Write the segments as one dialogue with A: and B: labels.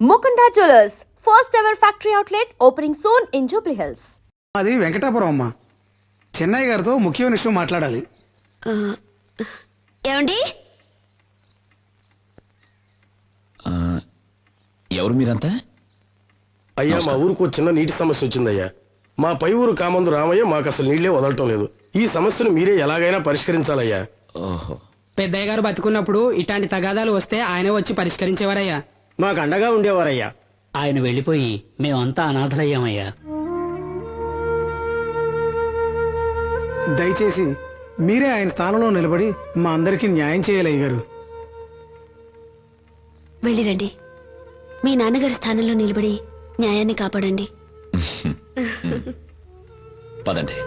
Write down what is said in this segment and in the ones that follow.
A: Mukunda Jewelers, first ever factory outlet opening soon in Jubilee Hills.
B: అది వెంకటాపురం అమ్మ. చెన్నై గారితో ముఖ్యమైన విషయం మాట్లాడాలి.
C: ఏమండి?
D: ఎవరు మీరంతా?
E: అయ్యా, మా ఊరుకు చిన్న నీటి సమస్య వచ్చిందయ్యా. మా పై ఊరు కామందు రామయ్య మాకు అసలు నీళ్లే వదలటం లేదు. ఈ సమస్యను మీరే ఎలాగైనా పరిష్కరించాలయ్యా.
D: ఓహో,
F: పెద్దయ్య గారు బతుకున్నప్పుడు ఇట్లాంటి తగాదాలు వస్తే ఆయనే వచ్చి పరిష్కరించేవారయ్యా.
G: మాకు అండగా ఉండేవారయ్యా.
H: ఆయన వెళ్లిపోయి మేమంతా అనాథలయ్యామయ్యా.
B: దయచేసి మీరే ఆయన స్థానంలో నిలబడి మా అందరికీ న్యాయం చేయాలి అయ్యగారు.
C: వెళ్ళిరండి. మీ నాన్నగారి స్థానంలో నిలబడి న్యాయాన్ని కాపాడండి.
D: పదండి.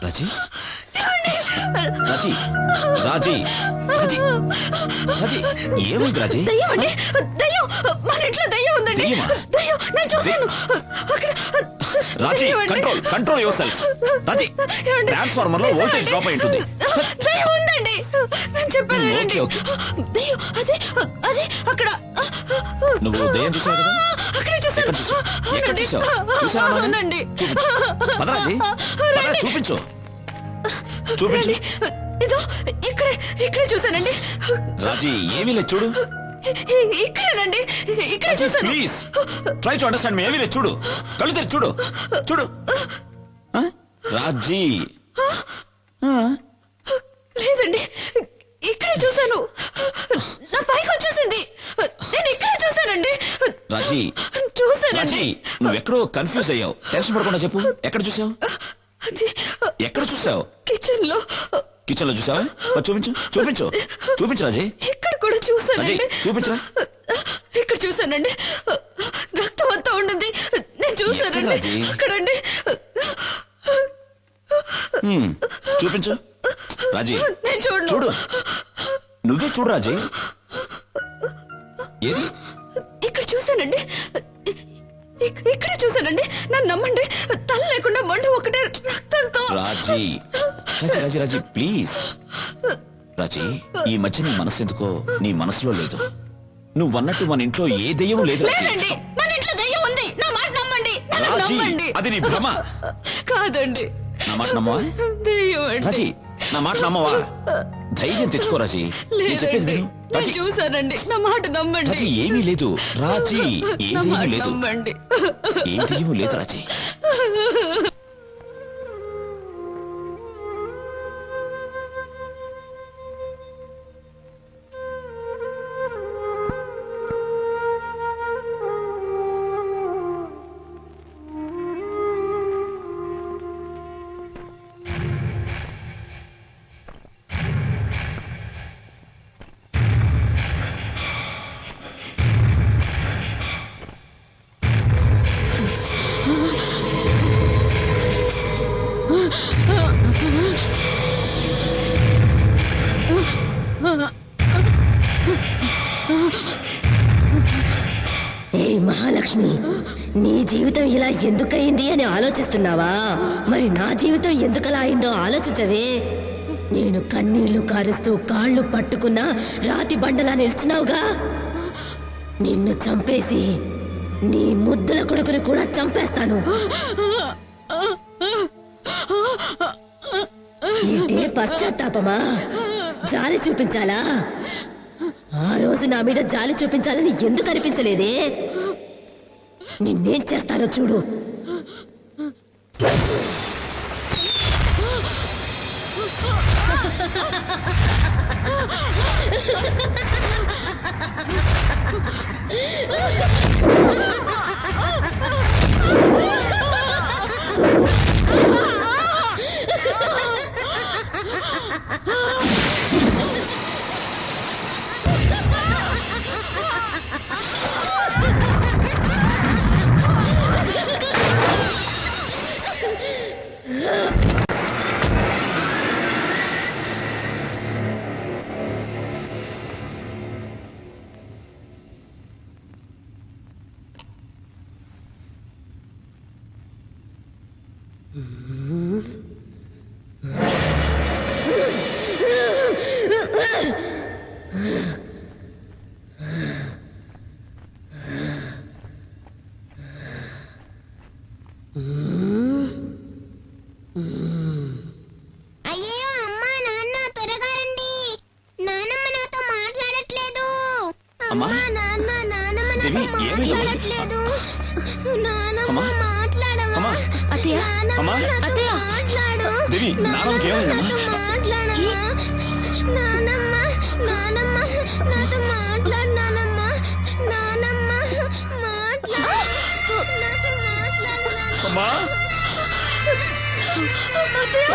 D: రాజీ, రాజీ, రాజీ, రాజీ, రాజీ, ఏమైంది రాజీ?
C: దయ్యమండి, దయ్యం! మన ఇంట్లో దయ్యం ఉందండి.
D: దయ్యమా?
C: దయ్యం, నేను చూశాను.
D: Raji, control, control yourself. Raji, transformer లో వోల్టేజ్ డ్రాప్ అయి ఉంటుంది.
C: దయ్యం ఉందండి, నేను చెప్పాను.
D: Okay, okay.
C: దయ్యం, అదే అదే అక్కడ.
D: నువ్వు దయ్యం చూసావు కదా?
C: అక్కడే
D: ఎక్కడ చూసావు? ఎక్కడ చూసావు? చూసావా? చూపించు. పద రాజీ, పద, చూపించు. చూపించు.
C: ఇదో ఇక్కడే చూసానండి.
D: రాజీ ఏమీ లేదు, చూడు.
C: ఇక్కడేనండి, ఇక్కడ చూసాను.
D: ప్లీజ్ ట్రై టు అండర్స్టాండ్ మీ. ఏమీ లేదు, చూడు. కళ్ళు తెరిచి చూడు. చూడు. రాజీ
C: లేదండి, ఇక్కడే చూశాను. నా పైకి వచ్చేసింది. నేను ఇక్కడే చూశానండి.
D: రాజీ,
C: చూశానండి.
D: రాజీ నువ్వెక్కడో కన్ఫ్యూజ్ అయ్యావు. టెన్షన్ పడకుండా చెప్పు, ఎక్కడ చూసావు? ఎక్కడ చూసావు?
C: కిచెన్ లో.
D: కిచెన్ లో చూసావా? చూపించు, చూపించు, చూపించు రాజీ.
C: ఇక్కడ కూడా చూశానండి.
D: రాజీ చూపించరా.
C: ఇక్కడ చూశానండి. రక్తం అంతా ఉండింది. నేను చూశానండి.
D: ఎక్కడ రాజీ?
C: అక్కడండి.
D: చూపించు రాజీ.
C: నేను చూడు.
D: చూడు, నువ్వే చూడు రాజీ. ఏది?
C: ఇక్కడ చూశానండి. ఇక్కడ చూశానండి. నన్ను నమ్మండి. తల లేకుండా మండు ఒకటే రక్తంతో.
D: రాజీ, రాజీ, రాజీ, రాజీ ప్లీజ్. రాజీ, ఈ మధ్య నీ మనసు ఎందుకో నీ మనసులో లేదు. నువ్వన్నట్టు మన ఇంట్లో ఏ దెయ్యం లేదు రాజీ.
C: లేదండి, మన ఇంట్లో దెయ్యం ఉంది. నా మాట నమ్మండి. నన్ను
D: రాజీ,
C: నమ్మండి.
D: అది నీ భ్రమ.
C: కాదండి,
D: నా మాట నమ్మవా?
C: దెయ్యం అండి.
D: రాజీ, నా మాట నమ్మవా? ధైర్యం తెచ్చుకో రాజీ. నేను చెప్పేది
C: లేదండి,
D: విను.
C: నేను
D: రాజీ,
C: చూశానండి. నా మాట నమ్మండి.
D: రాజీ ఏమీ లేదు. రాజీ
C: నా
D: ఏమీ
C: మాట
D: లేదు.
C: నమ్మండి.
D: ఏం దెయ్యమూ లేదు రాజీ.
I: ఏ మహాలక్ష్మి, నీ జీవితం ఇలా ఎందుకయింది అని ఆలోచిస్తున్నావా? మరి నా జీవితం ఎందుకలా అయిందో ఆలోచించవే. నేను కన్నీళ్లు కారుస్తూ కాళ్ళు పట్టుకున్నా రాతి బండలా నిలిచినావుగా. నిన్ను చంపేసి నీ ముద్దుల కొడుకుని కూడా చంపేస్తాను. ఏంటే పశ్చాత్తాపమా? జాలి చూపించాలా? ఆ రోజు నా మీద జాలి చూపించాలని ఎందుకు అనిపించలేదే? నిన్నేం చేస్తానో చూడు.
J: అయ్యో అమ్మా నాన్న త్వరగా రండి. నానమ్మ నాతో మాట్లాడట్లేదు.
D: అమ్మా,
J: అమ్మా నాన్న నానమ్మ నాతో
D: దేవి, ఏమైంది అమ్మా?
J: మాట్లాడట్లేదు. నానమ్మ
D: అమ్మా?
J: మాట్లాడమ్మా.
D: అమ్మా?
C: అత్తయ్య,
J: నానమ్మ
D: అమ్మా?
J: నాతో
C: అత్తయ్య.
J: మాట్లాడు.
D: దేవి, నానమ్మకి ఏమైందమ్మా?
J: నాతో మాట్లాడమ్మా. నానమ్మ నానమ్మ నాతో మాట్లాడు. నానమ్మ నానమ్మ మాట్లాడు. నాతో మాట్లాడు.
D: అమ్మా,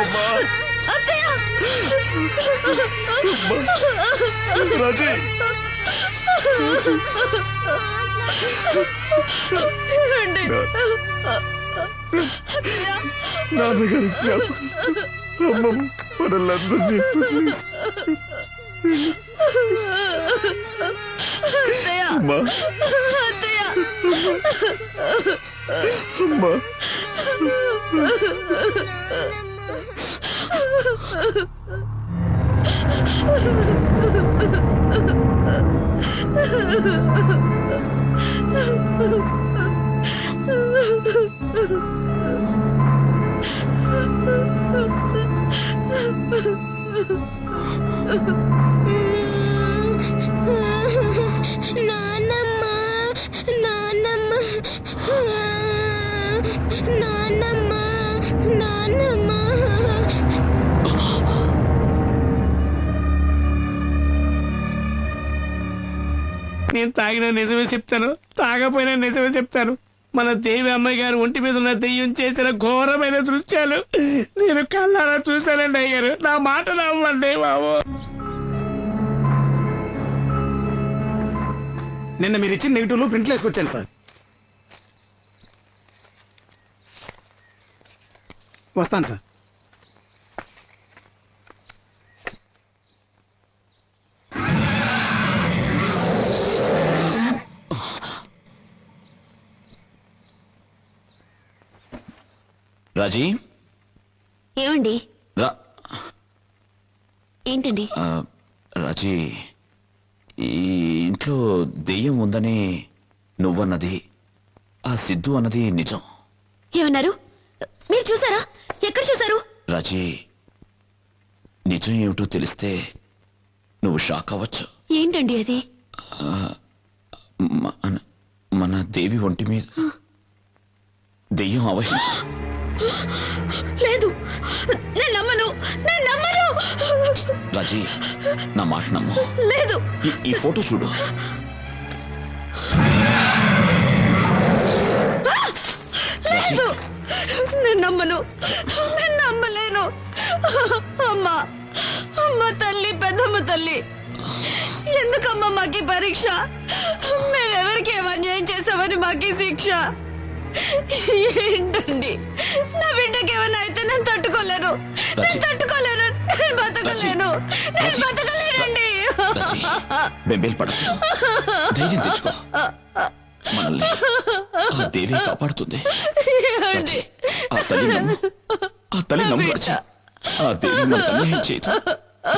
D: అమ్మా, రాజీ,
E: నాన్నగారి అమ్మ మనల్లందరినీ అమ్మా, అమ్మా,
J: నానమ్మ నానమ్మ నానమ్మ నానమ్మ
B: నేను తాగిన నిజమే చెప్తాను, తాగపోయినా నిజమే చెప్తాను. మన దేవి అమ్మాయి గారు ఒంటి మీద ఉన్న దెయ్యం చేసిన ఘోరమైన దృశ్యాలు నేను కళ్ళారా చూశానండి అయ్యారు. నా మాట నమ్మండి బాబు. నిన్న మీరు ఇచ్చిన నెగిటివ్లు ప్రింట్లు వేసుకొచ్చాను సార్. వస్తాను సార్.
D: రాజీ,
C: ఏమండి? ఏంటండి?
D: రాజీ, ఈ ఇంట్లో దెయ్యం ఉందని నువ్వన్నది, ఆ సిద్ధు అన్నది నిజం.
C: ఏమన్నారు? మీరు చూసారా? ఎక్కడ చూసారు?
D: రాజీ, నిజం ఏమిటో తెలిస్తే నువ్వు షాక్ అవ్వచ్చు.
C: ఏంటండి అది?
D: మన దేవి ఒంటి మీద దెయ్యం అవహించు.
C: లేదు, నేను నమ్మను, నేను నమ్మను.
D: రాజీ, నా మాట నమ్ము.
C: లేదు.
D: ఈ ఫోటో చూడు.
C: లేదు, నేను నమ్మను, నేను నమ్మలేను. అమ్మా, అమ్మ తల్లి, పెద్దమ్మ తల్లి, ఎందుకమ్మా మాకి పరీక్ష? మేమెవరికి ఏమన్యాయం చేసామని మాకి శిక్ష? ఏంటండి, నా బిడ్డకి ఏమైనా అయితే నేను తట్టుకోలేను, నేను తట్టుకోలేను, నేను బతకలేను, నేను బతకలేనండి.
D: బెంబేలు పడ, ధైర్యం తెచ్చుకో. మనల్ని ఆ దేవి కాపాడుతుంది. ఆ తల్లి నమ్ము, ఆ తల్లి నమ్ము రాజీ. ఆ దేవి మనకు అన్యాయం చేయదు.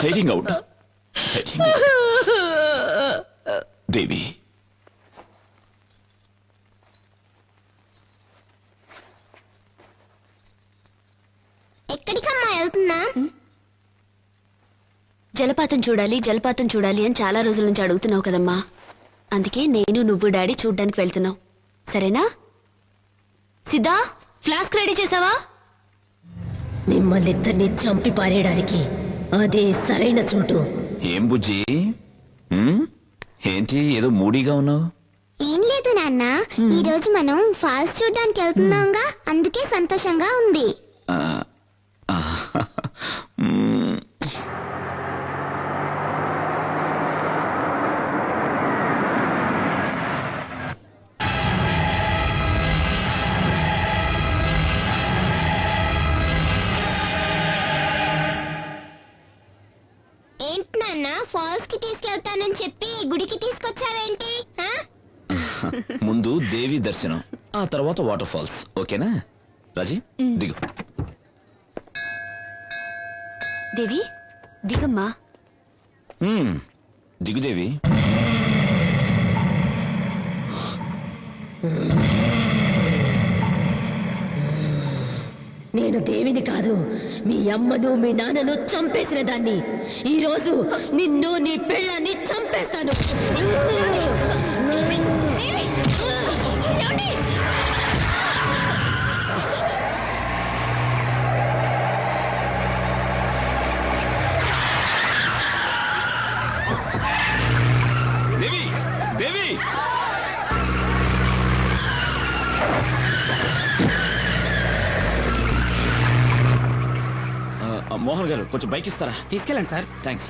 D: ధైర్యంగా ఉండు, ధైర్యంగా ఉండు. దేవి,
J: ఎక్కడికమ్మా వెళ్తున్నా?
C: జలపాతం చూడాలి, జలపాతం చూడాలి అని చాలా రోజుల నుంచి అడుగుతున్నావు కదమ్మా. అందుకే నేను, నువ్వు, డాడీ చూడ్డానికి వెళ్తున్నావు. సరేనా? సిద్ధా, ఫ్లాస్క్ రెడీ చేసావా?
I: మిమ్మల్ని ఇద్దరిని చంపి పారేయడానికి అదే సరైన చోటు.
D: ఏం బుజ్జి, ఏంటి ఏదో మూడీగా ఉన్నావు?
J: ఏం లేదు నాన్న, ఈ రోజు మనం ఫాల్స్ చూడడానికి వెళ్తున్నాంగా, అందుకే సంతోషంగా ఉంది. ఏంటి నాన్న, ఫాల్స్ కి తీసుకెళ్తానని చెప్పి గుడికి తీసుకొచ్చావేంటి?
D: ముందు దేవి దర్శనం, ఆ తర్వాత వాటర్ ఫాల్స్. ఓకేనా రాజీ? దిగు.
C: దేవి, దిగమ్మా.
D: దిగు దేవి.
I: నేను దేవిని కాదు, మీ అమ్మను మీ నాన్నను చంపేసిన దాన్ని. ఈ రోజు నిన్ను, నీ పెళ్ళాన్ని చంపేస్తాను.
D: దేవి, దేవి, మోహన్ గారు కొంచెం బైక్ ఇస్తారా?
F: తీసుకెళ్ళండి సార్.
D: థ్యాంక్స్.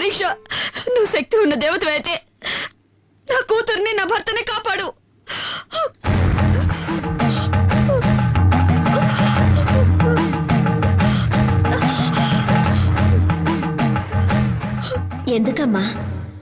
C: పరీక్ష. నువ్వు శక్తి ఉన్న దేవతవైతే నా కూతుర్ని నా భర్తని కాపాడు.
I: ఎందుకమ్మా